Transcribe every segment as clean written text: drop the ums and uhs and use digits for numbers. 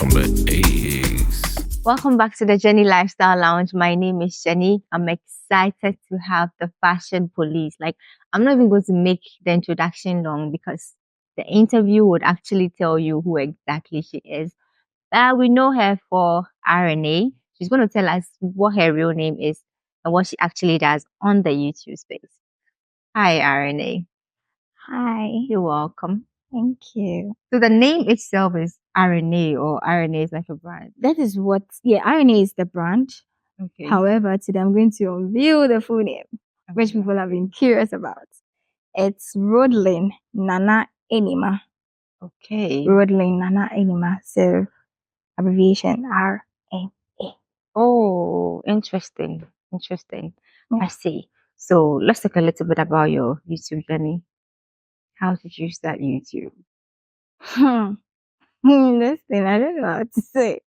from the 80s. Welcome back to the Jenny Lifestyle Lounge. My name is Jenny. I'm excited to have the fashion police. I'm not even going to make the introduction long because the interview would actually tell you who exactly she is. We know her for RNA. She's going to tell us what her real name is and what she actually does on the YouTube space. Hi, RNA. Hi. You're welcome. Thank you. So the name itself is RNA, or RNA is like a brand. That is what, RNA is the brand. Okay. However, today I'm going to unveil the full name, which people have been curious about. It's Rodlin Nana Enima. Okay. Rodlin Nana Enima. So, abbreviation RNA. Oh, interesting. Interesting. Yeah. I see. So let's talk a little bit about your YouTube journey. How did you start YouTube? This thing, I don't know how to say.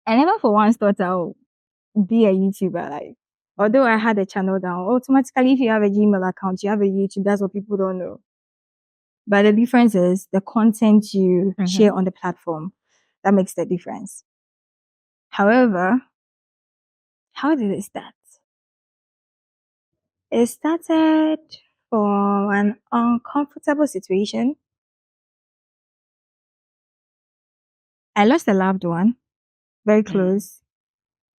I never for once thought I'll be a YouTuber. Although I had a channel down, automatically if you have a Gmail account, you have a YouTube. That's what people don't know. But the difference is the content you share on the platform. That makes the difference. However, how did it start? It started from an uncomfortable situation. I lost a loved one, very close,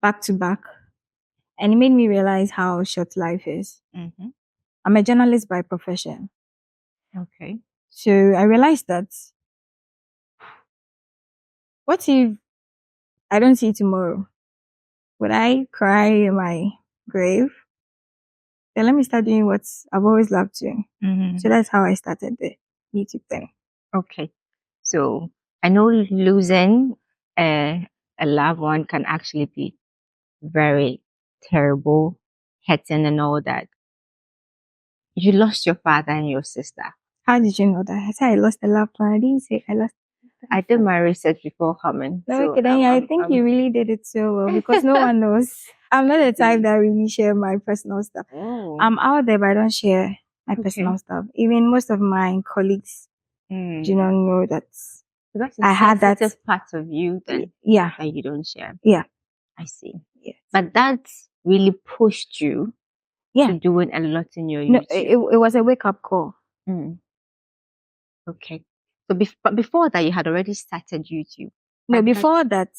back to back. And it made me realize how short life is. I'm a journalist by profession. Okay. So I realized that what if I don't see tomorrow? Would I cry in my grave? Then let me start doing what I've always loved to. So that's how I started the YouTube thing. Okay. So I know losing a loved one can actually be very terrible, hurting and all that. You lost your father and your sister. How did you know that? I said I lost a loved one. I didn't say I lost. I did my research before coming. Okay, then I think you really did it so well because no one knows. I'm not the type that really share my personal stuff. Oh. I'm out there, but I don't share my personal stuff. Even most of my colleagues do not know that. I had that part of you that you don't share. Yeah. I see. Yes. But that really pushed you to doing a lot in your YouTube. No, it was a wake-up call. Okay. So before that, you had already started YouTube. No, before that,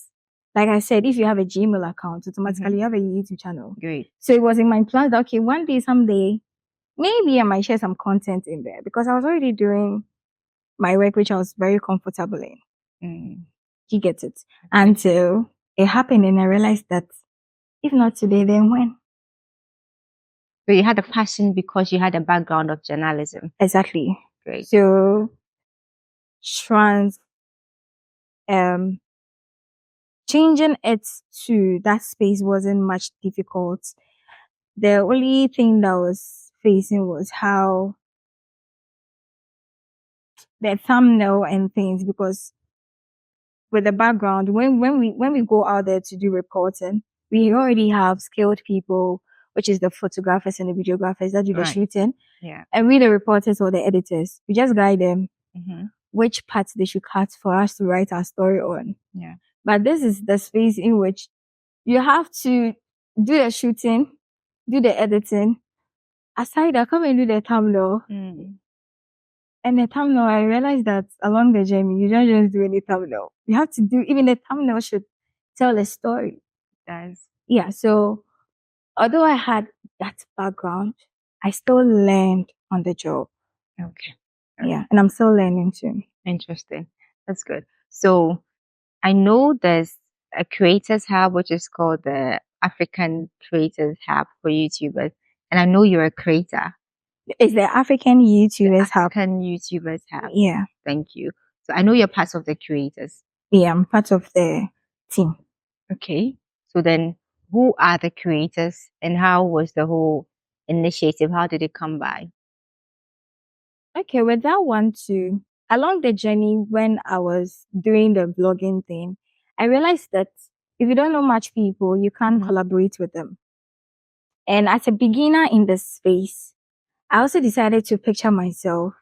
like I said, if you have a Gmail account, automatically you have a YouTube channel. Great. So it was in my plans that, okay, one day, someday, maybe I might share some content in there because I was already doing my work, which I was very comfortable in. You get it? Until it happened and I realized that if not today, then when? So you had a passion because you had a background of journalism. Exactly. Great. So changing it to that space wasn't much difficult. The only thing that was facing was how the thumbnail and things, because with the background, when we go out there to do reporting, we already have skilled people, which is the photographers and the videographers that do the shooting. Yeah. And we the reporters or the editors, we just guide them which parts they should cut for us to write our story on. Yeah. But this is the space in which you have to do the shooting, do the editing. Aside that, come and do the thumbnail. And the thumbnail, I realized that along the journey, you don't just do any thumbnail. You have to do, even the thumbnail should tell a story. Yeah, so although I had that background, I still learned on the job. Okay. Yeah, and I'm still learning too. Interesting. That's good. So I know there's a creators hub, which is called the African Creators Hub for YouTubers. And I know you're a creator. It's the African YouTubers Hub. African YouTubers Hub. Yeah. Thank you. So I know you're part of the creators. Yeah, I'm part of the team. Okay. So then who are the creators and how was the whole initiative? How did it come by? Okay, with that one too, along the journey when I was doing the vlogging thing, I realized that if you don't know much people, you can't collaborate with them. And as a beginner in this space, I also decided to picture myself.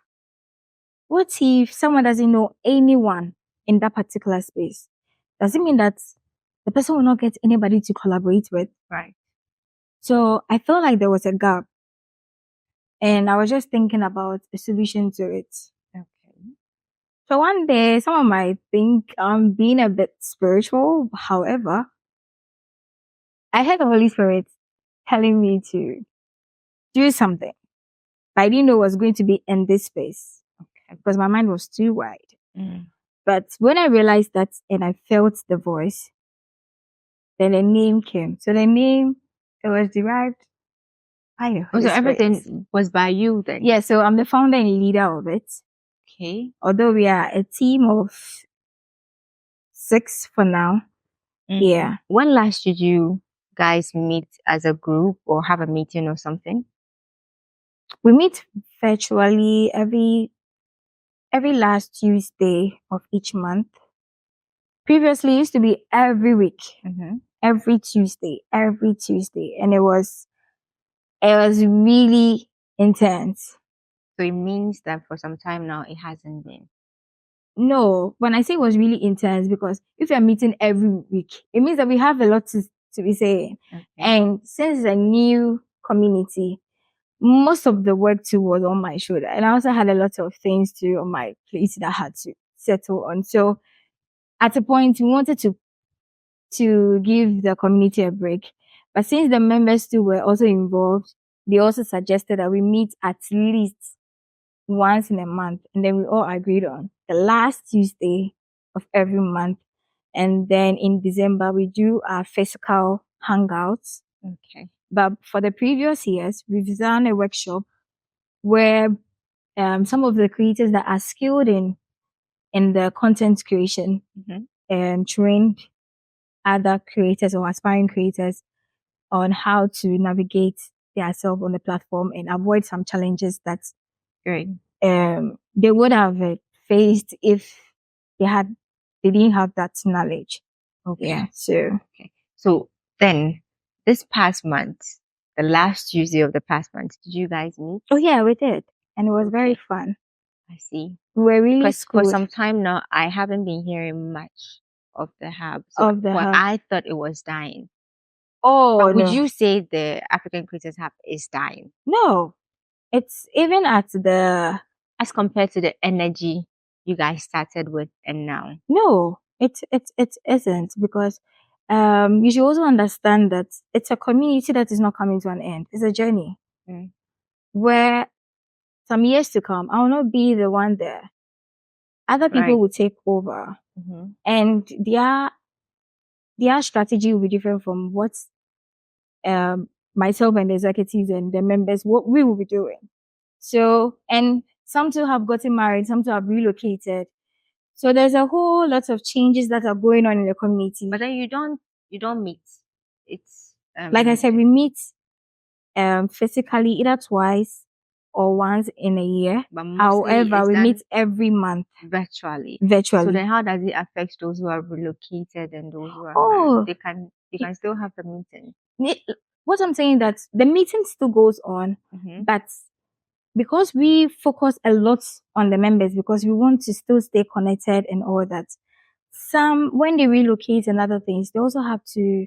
What if someone doesn't know anyone in that particular space, does it mean that the person will not get anybody to collaborate with? Right. So I felt like there was a gap, and I was just thinking about a solution to it. Okay. So one day, someone might think I'm being a bit spiritual. However, I heard the Holy Spirit telling me to do something, but I didn't know it was going to be in this space. Okay. Because my mind was too wide. Mm. But when I realized that and I felt the voice, then a name came. So the name, it was derived by the Holy So Spirit. everything was by you then? Yeah, so I'm the founder and leader of it. Okay. Although we are a team of 6 for now. Mhm. Yeah. When last did you guys meet as a group or have a meeting or something? We meet virtually every last Tuesday of each month. Previously, it used to be every week, every Tuesday, and it was really intense. So it means that for some time now it hasn't been. No, when I say it was really intense, because if you're meeting every week, it means that we have a lot to be saying. Okay. And since it's a new community, most of the work too was on my shoulder. And I also had a lot of things too on my plate that I had to settle on. So at a point, we wanted to give the community a break. But since the members too were also involved, they also suggested that we meet at least once in a month. And then we all agreed on the last Tuesday of every month. And then in December, we do our physical hangouts. Okay. But for the previous years, we've done a workshop where some of the creators that are skilled in the content creation trained other creators or aspiring creators on how to navigate themselves on the platform and avoid some challenges that Great. they would have faced if they didn't have that knowledge. Okay. Yeah. So then this past month, the last Tuesday of the past month, did you guys meet? Oh yeah, we did. And it was very fun. I see. We were really Because for schooled. some time now, I haven't been hearing much of the hub. Of the hub. I thought it was dying. Oh, But would no. you say the African Creators Hub is dying? No. It's even at the... As compared to the energy you guys started with and now? No, it isn't, because you should also understand that it's a community that is not coming to an end. It's a journey where some years to come, I will not be the one there. Other people will take over, and their strategy will be different from what myself and the executives and the members, what we will be doing. So, and some too have gotten married, some too have relocated. So there's a whole lot of changes that are going on in the community. But then you don't meet. It's like I said, we meet physically either twice or once in a year. But however, we meet every month virtually. virtually. So then how does it affect those who are relocated and those who are married? They can still have the meeting. What I'm saying, that the meeting still goes on, but because we focus a lot on the members, because we want to still stay connected and all that, some, when they relocate and other things, they also have to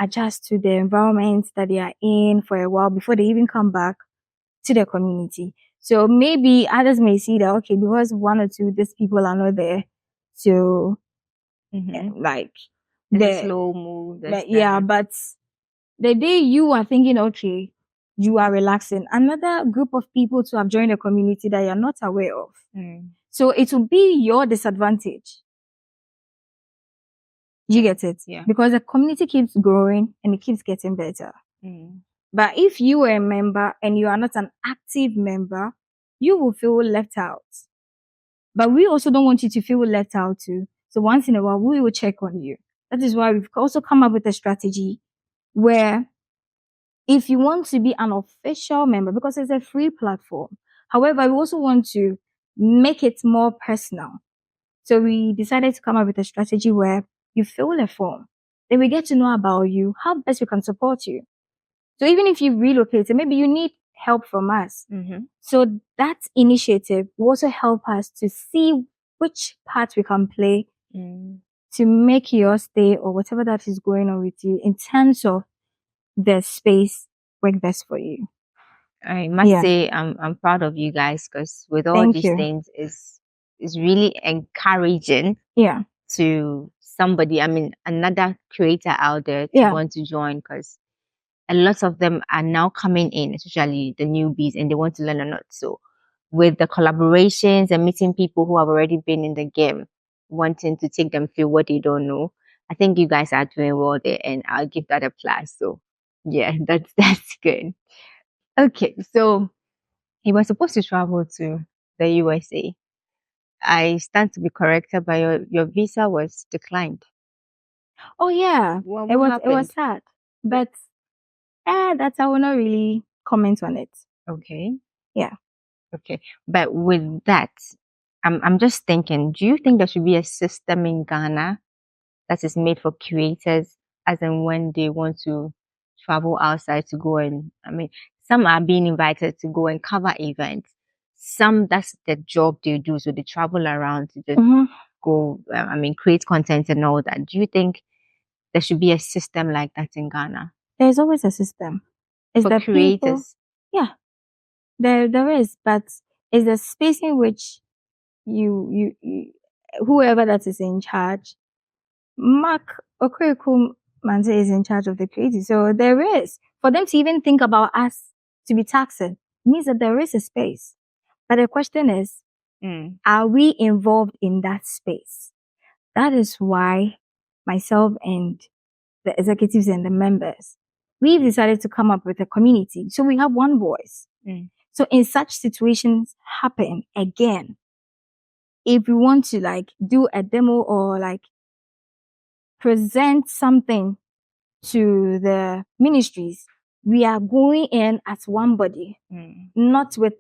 adjust to the environment that they are in for a while before they even come back to the community. So maybe others may see that, okay, because one or two these people are not there, so like it's a slow move. But the day you are thinking, okay, you are relaxing, another group of people to have joined the community that you're not aware of. So it will be your disadvantage. You get it? Yeah. Because the community keeps growing and it keeps getting better. But if you are a member and you are not an active member, you will feel left out. But we also don't want you to feel left out too. So once in a while, we will check on you. That is why we've also come up with a strategy where if you want to be an official member, because it's a free platform, however, we also want to make it more personal. So we decided to come up with a strategy where you fill a form, then we get to know about you, how best we can support you. So even if you relocate, maybe you need help from us. So that initiative will also help us to see which part we can play Mm. to make your stay or whatever that is going on with you in terms of the space work best for you. I must Yeah. say I'm proud of you guys, because with all Thank these you. things is really encouraging Yeah. to somebody. I mean, another creator out there to Yeah. want to join, because a lot of them are now coming in, especially the newbies, and they want to learn a lot. So with the collaborations and meeting people who have already been in the game, wanting to take them through what they don't know, I think you guys are doing well there, and I'll give that a plus. So yeah, that's good. Okay, so he was supposed to travel to the USA. I stand to be corrected, but your visa was declined. Oh yeah. What It was happened? sad. But that I will not really comment on it. Okay. Yeah. Okay. But with that, I'm just thinking, do you think there should be a system in Ghana that is made for creators, as in when they want to travel outside to go and, I mean, some are being invited to go and cover events. Some, that's the job they do. So they travel around to just Mm-hmm. go, create content and all that. Do you think there should be a system like that in Ghana There's always a system. It's for the people. creators? Yeah. There is, but it's the space in which you whoever that is in charge, Mark Okriku Manze is in charge of the creative. So there is, for them to even think about us to be taxing, means that there is a space. But the question is, are we involved in that space? That is why myself and the executives and the members, we've decided to come up with a community. So we have one voice. So in such situations happen again, if we want to like do a demo or like present something to the ministries, we are going in as one body, not with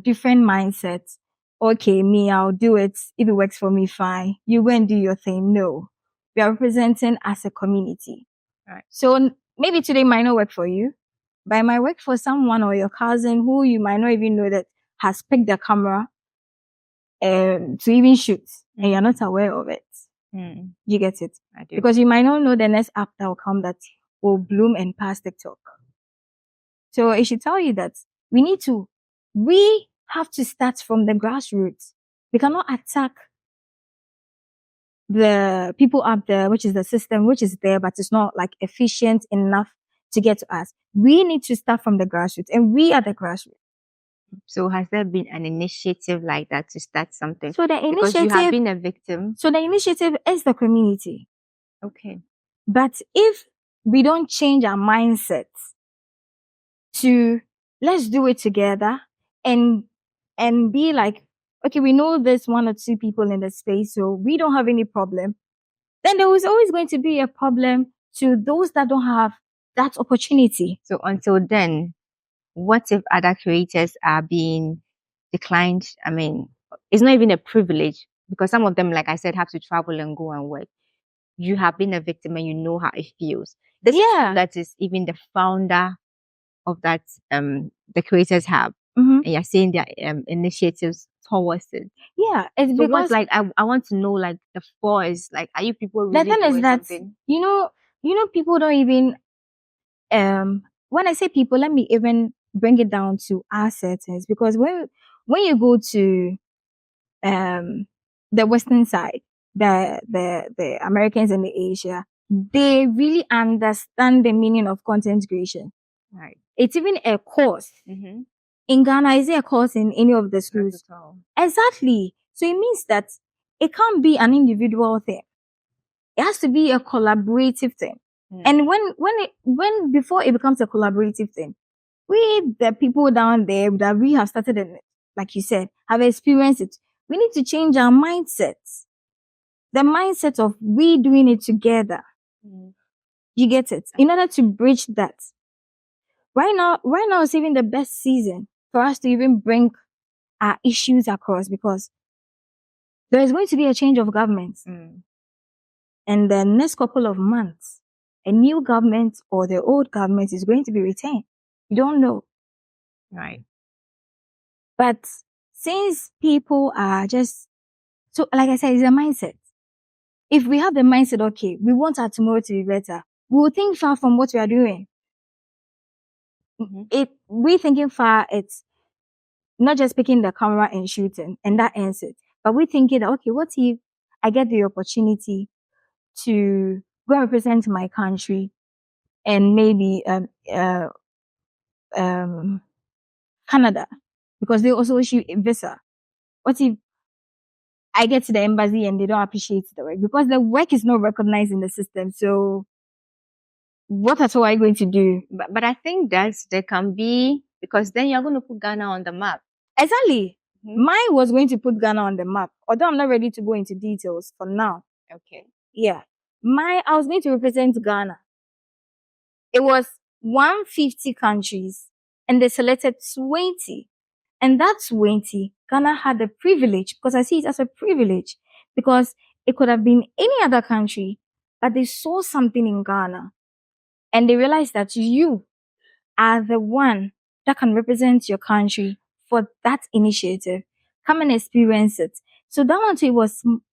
different mindsets. Okay, me, I'll do it. If it works for me, fine. You go and do your thing. No, we are representing as a community. Right. So maybe today might not work for you, but it might work for someone or your cousin who you might not even know that has picked the camera to even shoot, and you're not aware of it. You get it? I do. Because you might not know the next app that will come that will bloom and pass TikTok. So it should tell you that we have to start from the grassroots. We cannot attack the people up there, which is the system, which is there, but it's not like efficient enough to get to us. We need to start from the grassroots, and we are the grassroots. So has there been an initiative like that to start something? So the Because you have initiative, been a victim. so the initiative is the community. Okay. But if we don't change our mindsets to let's do it together and be like, okay, we know there's one or two people in the space, so we don't have any problem, then there is always going to be a problem to those that don't have that opportunity. So until then, what if other creators are being declined? I mean, it's not even a privilege, because some of them, like I said, have to travel and go and work. You have been a victim and you know how it feels. This that is even the founder of that the creators have. And you're saying their initiatives towards it. Yeah, it's So because what's like I want to know, like, the force, like, are you people really the thing is doing that something? you know people don't even when I say people, let me even bring it down to our settings, because when you go to the Western side, the Americans and the Asia, they really understand the meaning of content creation. Right. It's even a course. In Ghana, is it a course in any of the schools? Exactly. So it means that it can't be an individual thing. It has to be a collaborative thing. And when before it becomes a collaborative thing, we, the people down there that we have started in it, like you said, have experienced it. We need to change our mindsets. The mindset of we doing it together. You get it? In order to bridge that. Right now is even the best season for us to even bring our issues across, because there is going to be a change of government. And the next couple of months, a new government or the old government is going to be retained. You don't know. Right. But since people are just, so like I said, it's a mindset. If we have the mindset, okay, we want our tomorrow to be better, we will think far from what we are doing. We thinking far, it's not just picking the camera and shooting, and that ends it. But we thinking that, okay, what if I get the opportunity to go and represent my country and maybe Canada, because they also issue a visa. What if I get to the embassy and they don't appreciate the work? Because the work is not recognized in the system. So what at all are you going to do? But I think that there can be, because then you're going to put Ghana on the map. Exactly. Mine was going to put Ghana on the map, although I'm not ready to go into details for now. Okay. Yeah. I was going to represent Ghana. It was 150 countries and they selected 20. And that 20, Ghana had the privilege, because I see it as a privilege, because it could have been any other country, but they saw something in Ghana and they realized that you are the one that can represent your country for that initiative. Come and experience it. So that one too,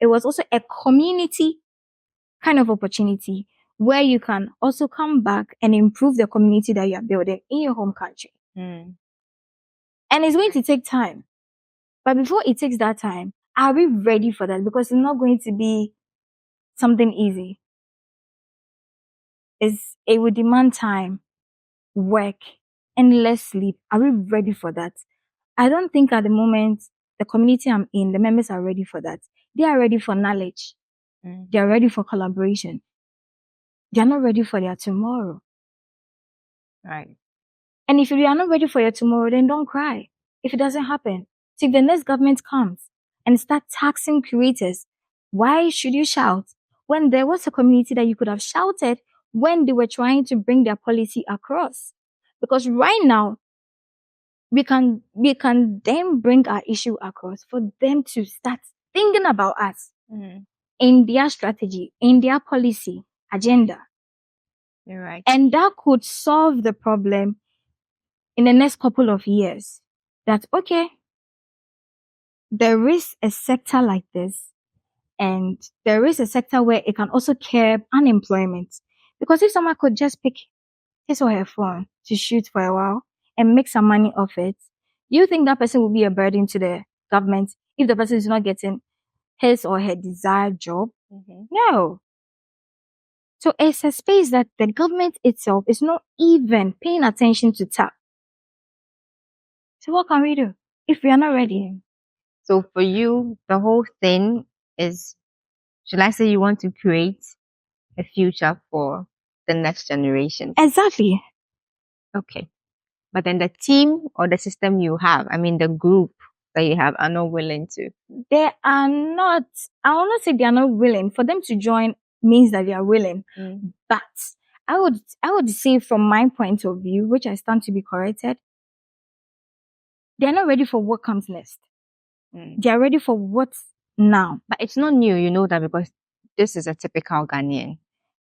it was also a community kind of opportunity where you can also come back and improve the community that you are building in your home country. And it's going to take time. But before it takes that time, are we ready for that? Because it's not going to be something easy. It will demand time, work, and less sleep. Are we ready for that? I don't think at the moment the community I'm in, the members are ready for that. They are ready for knowledge. They are ready for collaboration. They are not ready for their tomorrow. Right. And if you are not ready for your tomorrow, then don't cry if it doesn't happen. So if the next government comes and start taxing creators, why should you shout when there was a community that you could have shouted when they were trying to bring their policy across? Because right now, we can then bring our issue across for them to start thinking about us in their strategy, in their policy agenda. You're right. And that could solve the problem in the next couple of years. That, okay, there is a sector like this, and there is a sector where it can also curb unemployment. Because if someone could just pick his or her phone to shoot for a while and make some money off it, you think that person will be a burden to the government if the person is not getting his or her desired job? No. So it's a space that the government itself is not even paying attention to tap. So what can we do if we are not ready? So for you, the whole thing is, should I say you want to create a future for the next generation? Exactly. Okay. But then the team or the system you have, I mean the group that you have, are not willing to. They are not, I will not say they are not willing. For them to join means that they are willing. But I would say from my point of view, which I stand to be corrected, they're not ready for what comes next. They are ready for what's now. But it's not new, you know that, because this is a typical Ghanaian.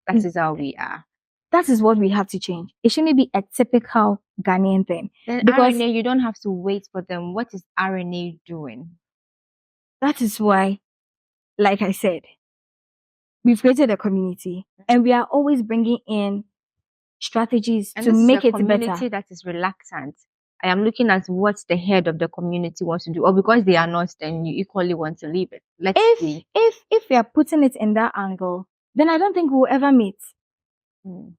That is how we are. That is what we have to change. It shouldn't be a typical Ghanaian thing. Then because RNA, you don't have to wait for them. What is RNA doing? That is why, like I said, we've created a community and we are always bringing in strategies to make it better. And this is a community that is reluctant. I am looking at what the head of the community wants to do. Or because they are not, then you equally want to leave it. Let's see. If we are putting it in that angle, then I don't think we'll ever meet. Do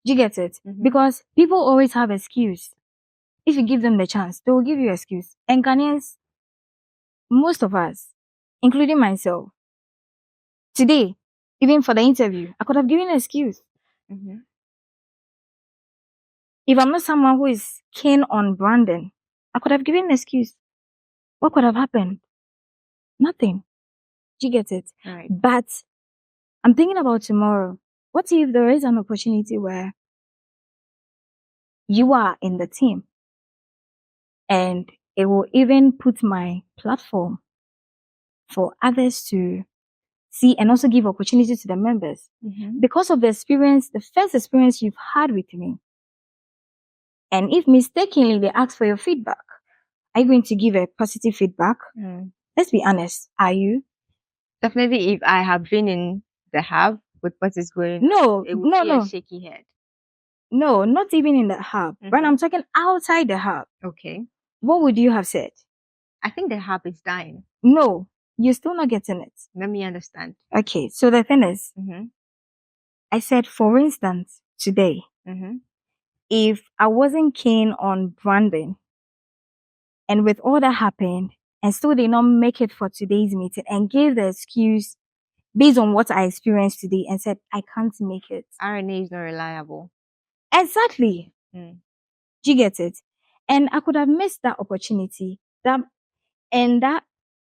you get it? Because people always have excuse. If you give them the chance, they will give you excuse. And Ghanaians, most of us, including myself, today, even for the interview, I could have given an excuse. If I'm not someone who is keen on branding, I could have given an excuse. What could have happened? Nothing. Do you get it? Right. But I'm thinking about tomorrow. What if there is an opportunity where you are in the team and it will even put my platform for others to see and also give opportunity to the members because of the experience, the first experience you've had with me. And if mistakenly they ask for your feedback, Are you going to give a positive feedback? Let's be honest. Are you? Definitely, if I have been in the hub with what is going on, No, it would be a shaky head. No, not even in the hub. When I'm talking outside the hub. Okay. What would you have said? I think the hub is dying. No, you're still not getting it. Let me understand. Okay, so the thing is, I said, for instance, today, if I wasn't keen on branding, and with all that happened, and still did not make it for today's meeting, and gave the excuse based on what I experienced today, and said, I can't make it. RNA is not reliable. Exactly. Do you get it? And I could have missed that opportunity, that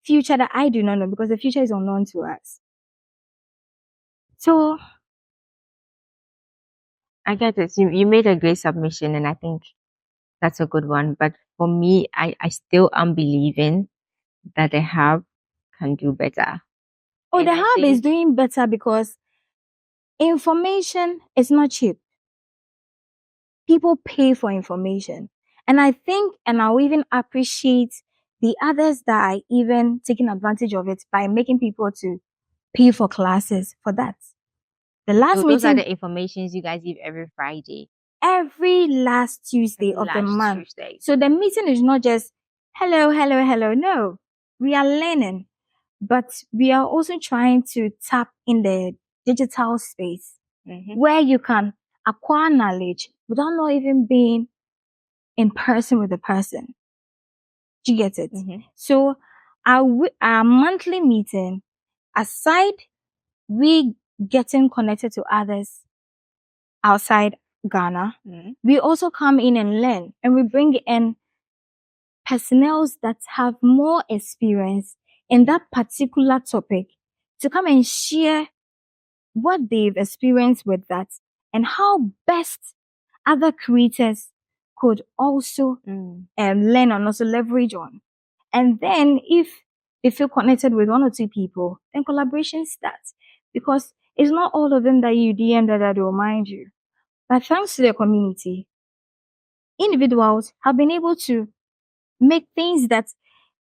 future that I do not know, because the future is unknown to us. So I get it. You made a great submission, and I think that's a good one. But for me, I still am believing that the hub can do better. Oh, and the hub is doing better because information is not cheap. People pay for information. And I think, and I'll even appreciate the others that are even taking advantage of it by making people to pay for classes for that. The last meeting, those are the informations you guys give every Friday. Every last Tuesday of the month. So the meeting is not just hello. No, we are learning, but we are also trying to tap in the digital space where you can acquire knowledge without not even being in person with the person. Do you get it? So our monthly meeting, aside we getting connected to others outside Ghana, we also come in and learn, and we bring in personnel that have more experience in that particular topic to come and share what they've experienced with that and how best other creators could also learn and also leverage on. And then if they feel connected with one or two people, then collaboration starts, because it's not all of them that you DM that will mind you. But thanks to the community, individuals have been able to make things that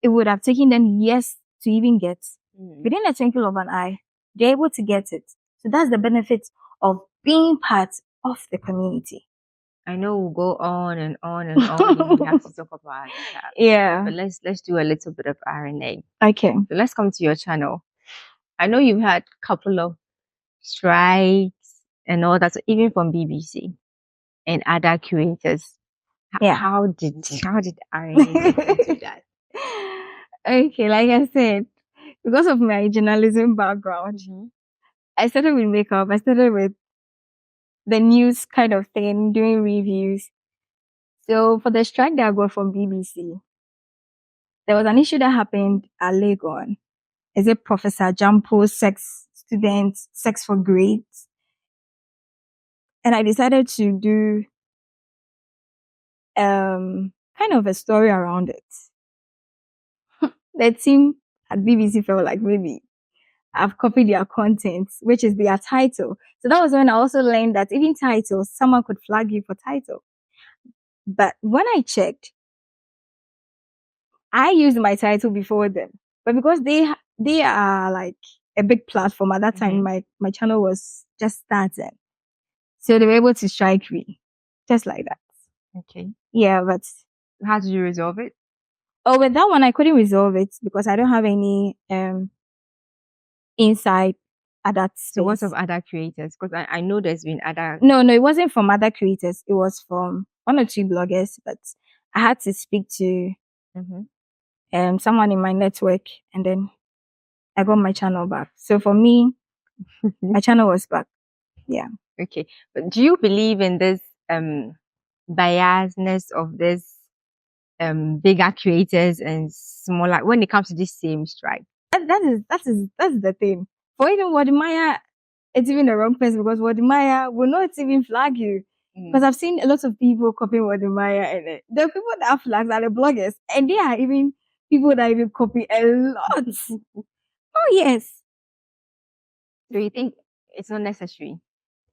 it would have taken them years to even get. Within a twinkle of an eye, they're able to get it. So that's the benefit of being part of the community. I know we'll go on and on and on. We have to talk about that. Yeah. But let's do a little bit of RNA. Okay. So let's come to your channel. I know you've had a couple of strikes and all that, so even from BBC and other creators. Yeah. How did RNA get into that? Okay, like I said, because of my journalism background, I started with makeup. I started with the news kind of thing, doing reviews. So for the strike that I got from BBC, there was an issue that happened at Legon. Is it Professor Jampo's sex for grades? And I decided to do kind of a story around it. The team at BBC felt like maybe I've copied their content, which is their title. So that was when I also learned that even titles, someone could flag you for title. But when I checked, I used my title before them. But because they are like a big platform at that time, my channel was just starting. So they were able to strike me. Just like that. Okay. Yeah, but how did you resolve it? Oh, with that one, I couldn't resolve it because I don't have any insight at that space. So what's of other creators? Because I know there's been other... No, it wasn't from other creators. It was from one or two bloggers, but I had to speak to someone in my network, and then I got my channel back. So for me, my channel was back. Yeah. Okay. But do you believe in this biasness of this bigger creators and smaller when it comes to this same strike? That's the thing. For even Wadimaya, it's even the wrong person, because Wadimaya will not even flag you. Because I've seen a lot of people copying Wadimaya, and the people that are flagged are the bloggers, and they are even people that even copy a lot. Oh yes. So you think it's not necessary?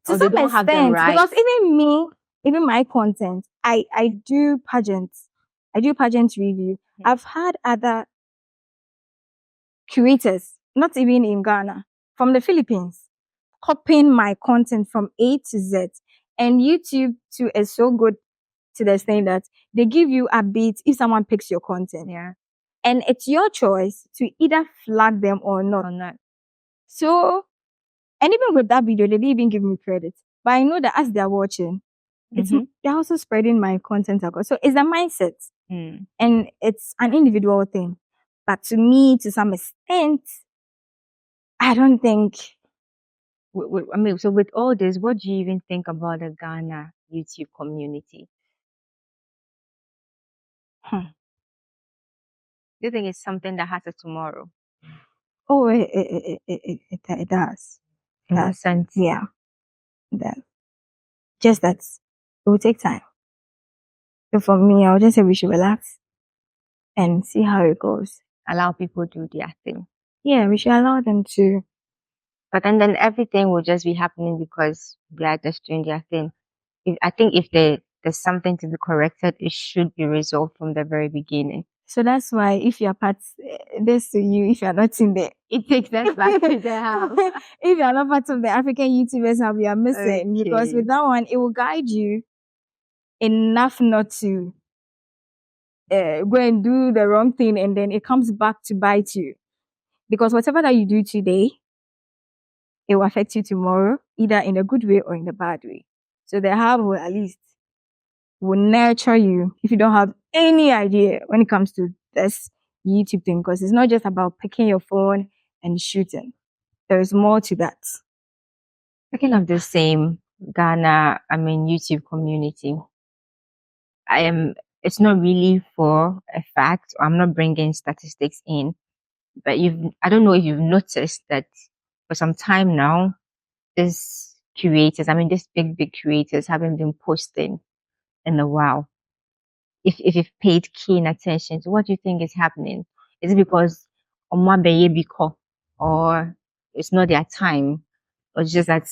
To some extent, because even me, even my content, I do pageants. I do pageant review. I've had other creators, not even in Ghana, from the Philippines, copying my content from A to Z. And YouTube too is so good to the extent that they give you updates if someone picks your content. Yeah. And it's your choice to either flag them or not. So, and even with that video, they didn't even give me credit. But I know that as they're watching, they're also spreading my content across. So it's a mindset. And it's an individual thing. But to me, to some extent, I don't think. I mean, so with all this, what do you even think about the Ghana YouTube community? Do you think it's something that has a tomorrow? Oh, it does. In what sense? Yeah. That. Just that it will take time. So for me, I would just say we should relax and see how it goes. Allow people to do their thing. Yeah, we should allow them to. But then everything will just be happening because they are just doing their thing. I think if there's something to be corrected, it should be resolved from the very beginning. So that's why if you're part this to you, if you're not in there, it takes us back to the house. If you're not part of the African YouTubers hub, you are missing. Okay. Because with that one, it will guide you enough not to go and do the wrong thing, and then it comes back to bite you. Because whatever that you do today, it will affect you tomorrow, either in a good way or in a bad way. So the hub will at least nurture you if you don't have any idea when it comes to this YouTube thing, because it's not just about picking your phone and shooting. There's more to that. Speaking of the same Ghana, YouTube community, it's not really for a fact. I'm not bringing statistics in, but I don't know if you've noticed that for some time now, these creators, these big creators haven't been posting in a while. If you've paid keen attention to what do you think is happening? Is it because or it's not their time, or it's just that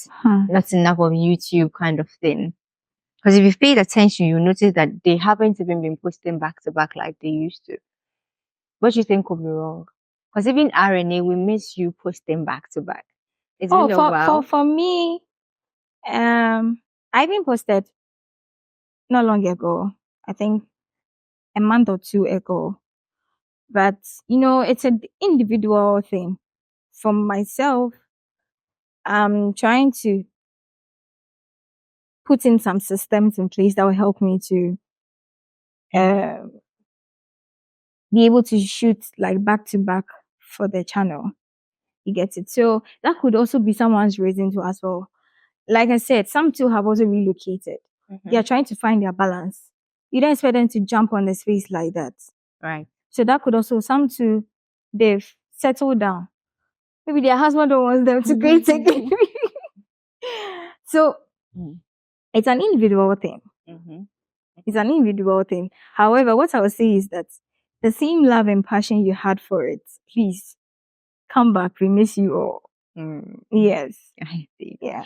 not enough of YouTube kind of thing? Because if you've paid attention, you notice that they haven't even been posting back to back like they used to. What do you think could be wrong? Because even RNA, we miss you posting back to back. It's been a while. For me, I've been posted not long ago. I think a month or two ago. But it's an individual thing. For myself, I'm trying to put in some systems in place that will help me to be able to shoot like back to back for the channel. You get it? So that could also be someone's reason to as well. Like I said, some too have also relocated. They are trying to find their balance. You don't expect them to jump on the space like that. Right. So that could also, some too, they've settled down. Maybe their husband don't want them to create again. So it's an individual thing. It's an individual thing. However, what I would say is that the same love and passion you had for it, please come back. We miss you all. Yes. I see. Yeah.